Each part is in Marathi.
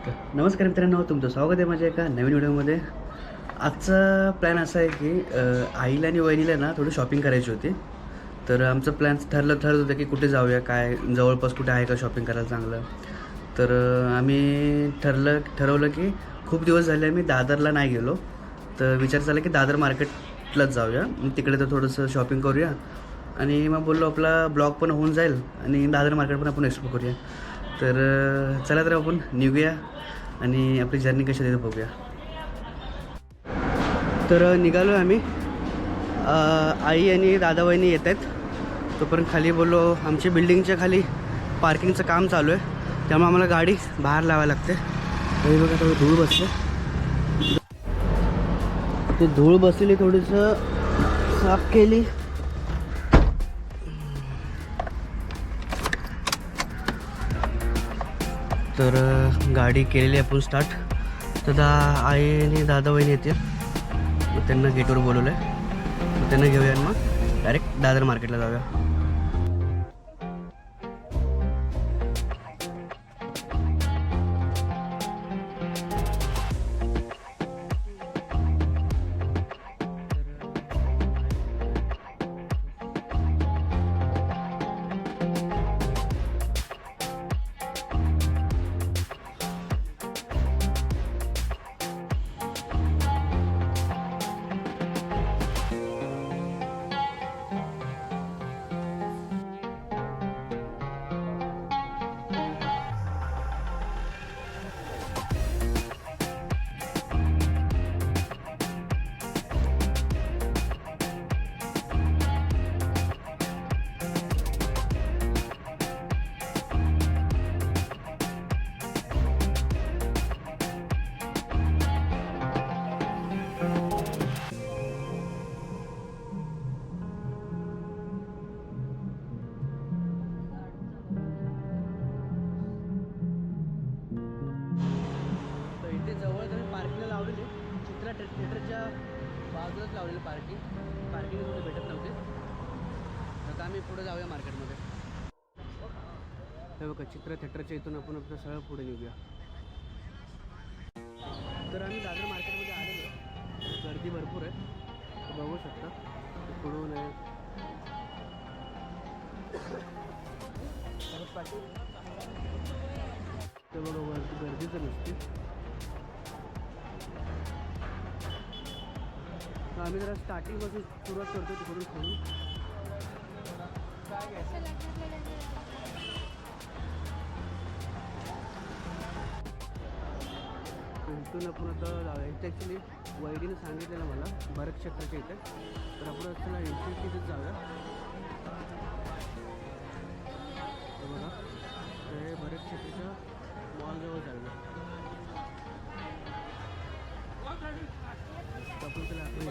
नमस्कार मित्रांनो, तुमचं स्वागत आहे माझ्या एका नवीन व्हिडिओमध्ये. आजचा प्लॅन असा आहे की आईला आणि वहिनीला ना थोडी शॉपिंग करायची होती. तर आमचं प्लॅन ठरत होतं की कुठे जाऊया, काय जवळपास कुठे आहे का शॉपिंग करायला चांगलं. तर आम्ही ठरवलं की खूप दिवस झाले आम्ही दादरला नाही गेलो. तर विचार झाला की दादर मार्केटलाच जाऊया, तिकडे तर थोडंसं शॉपिंग करूया. आणि मग बोललो आपला ब्लॉग पण होऊन जाईल आणि दादर मार्केट पण आपण एक्सप्लोर करूया. तर चला तर आपण निघूया आणि आपली जर्नी कशी आहे ते बघूया. तर निघालो आहे आम्ही. आई आणि दादा वहिनी येत आहेत. तोपर्यंत खाली बोललो, आमच्या बिल्डिंगच्या खाली पार्किंगचं काम चालू आहे, त्यामुळे आम्हाला गाडी बाहेर लावायला लागते. तरी बघा थोडं धूळ बसले, ते धूळ बसलेली थोडंसं साफ केली. तर गाडी केलेली आपण स्टार्ट. तर आई आणि दादा वहिनी येतील, मग त्यांना गेटवर बोलवलं आहे. मग त्यांना घेऊया आणि मग डायरेक्ट दादर मार्केटला जाऊया. इथे जवळ तर पार्किंगला लावलेली, चित्रा थिएटरच्या बाजूलाच लावलेली पार्किंग थोडी भेटत नव्हते. आता आम्ही पुढे जाऊया मार्केटमध्ये. हे बघा, चित्रा थिएटरच्या इथून आपण आपलं सगळं पुढे निघूया. तर आम्ही दादर मार्केटमध्ये आलेलो आहे. गर्दी भरपूर आहे, बघू शकता. पुढून आहे ते बघा, वरती गर्दीचं नसते. आम्ही जरा स्टार्टिंगपासून सुरुवात करतो, तिकडून खाऊन. इथून आपण आता जाऊया. इथे ॲक्च्युली वैरीने सांगितलेलं मला भरत क्षेत्राच्या इथे, तर आपण चला एंट्री तिथेच जाऊया. बघा, ते भरत क्षेत्राच्या मॉलजवळ जाऊया. आपण त्याला आपण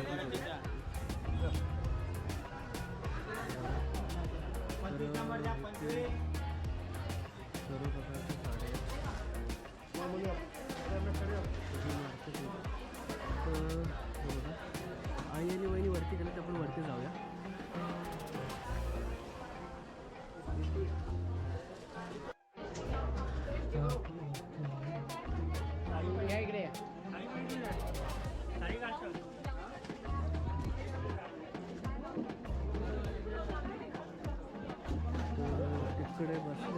सर्व प्रकारचे साडे आई आणि वहिनी वरती गेलं तर आपण वरती जाऊया. तिकडे बसले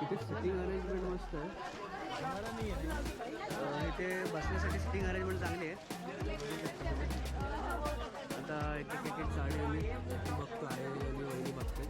इथे सिटिंग अरेंजमेंट मस्त आहे. इथे बसण्यासाठी सिटिंग अरेंजमेंट चांगली आहे. आता एक साडी आम्ही बघतो, आहे आणि वहिनी बघते.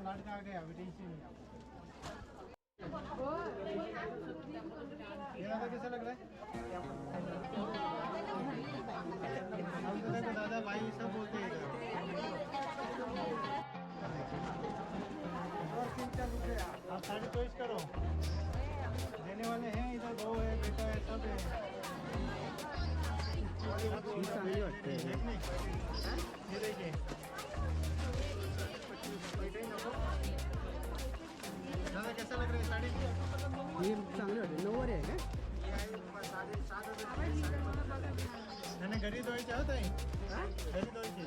लड़का आ गया, अभी टेंशन नहीं आपको। कैसा लग रहा है? दादा भाई सब बोलते हैं आप साड़ी चॉइस करो, देने वाले हैं इधर, बहू है, बेटा है, सब है। ही चांगली वाटते. ये देखिए दादा कैसा लग रहा है साड़ी? ही चांगली वाटते. 9 आहे का? त्याने घरी धुवायची होत आहे, घरी धुवायची.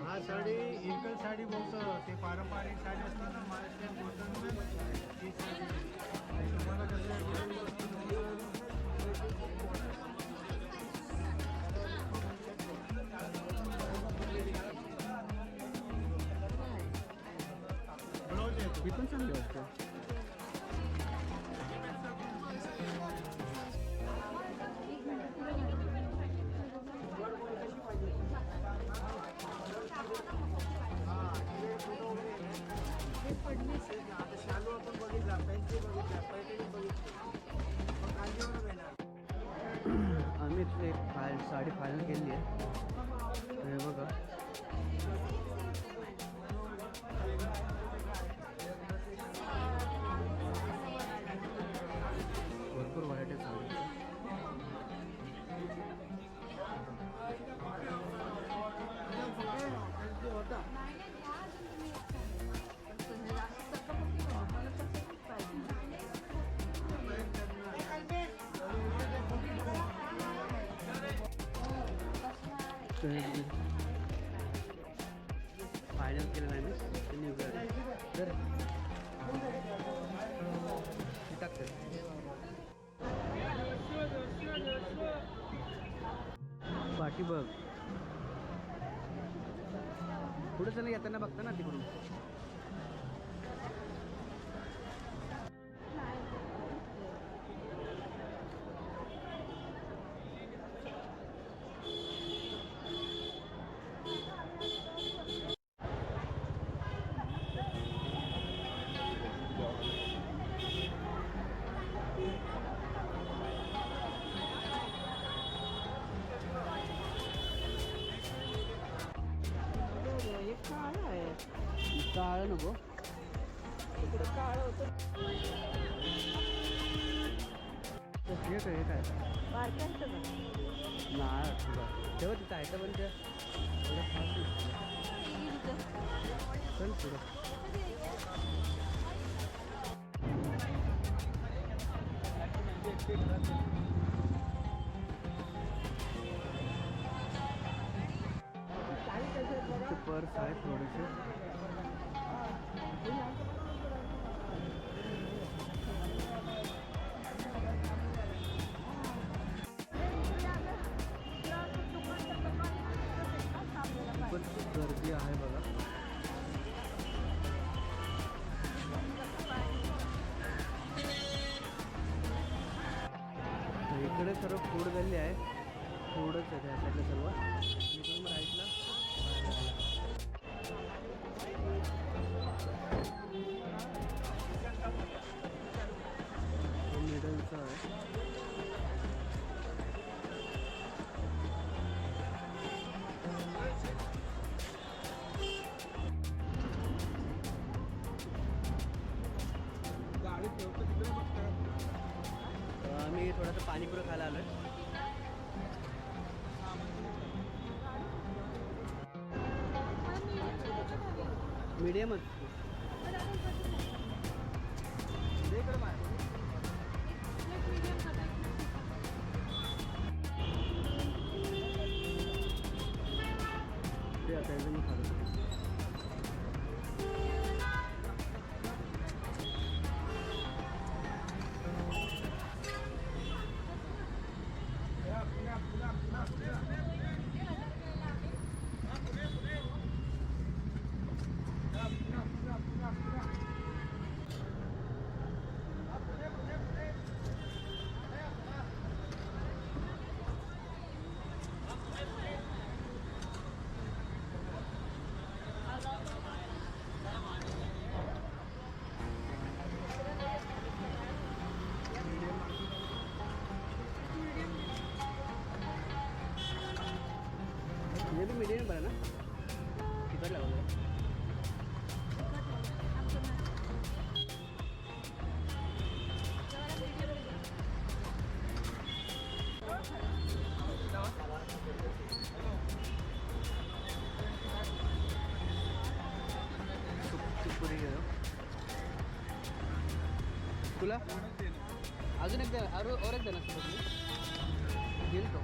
हा साडी इरकल साडी बोलतो, ते पारंपरिक साडी असतात ना महाराष्ट्रीयन बोलतात, ती साडी तुम्हाला कसं ब्लाउज आहे. ही पण चांगली वाटते. शालू आपण बघितला, पेन्सिल बघितला, पैठणी बघितली, मग कांजीवरम येणार. आम्ही इथली एक साडी फायनल केली आहे. हे बघा, भरपूर व्हरायटी साडी. फायनल केलेलं आहे मी तर टाकते. पाठी बघ पुढे चला, येताना बघता ना तिकडून. काळं नको, इकडं काळ होतं. हे काय बारक्यांचं का? नाही तेव्हा तिथं आहे तर पण ते एवढं खास चल पुढं. पर्स आहे थोडेसे. खूपच गर्दी आहे बघा. इकडे सर्व फूड गल्ली आहे, फूडच आहे त्या साईडला सर्व. इकडून राईटला मिडलचं आहे. आम्ही थोडंसं पाणीपुरी खायला आलोय. मीडियमच ते आता एकदम खातो. हे बी मीडियम बरं ना तिकट लागलं तुला अजून एकदा और एकदा ना घेईल तो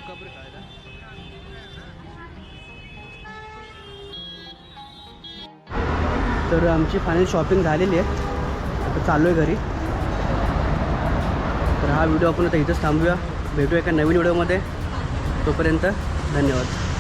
कपडे खायला तर आमची फायनल शॉपिंग झालेली आहे आता चाललो आहे घरी तर हा व्हिडिओ आपण आता इथंच थांबूया भेटूया एका नवीन व्हिडिओमध्ये तोपर्यंत धन्यवाद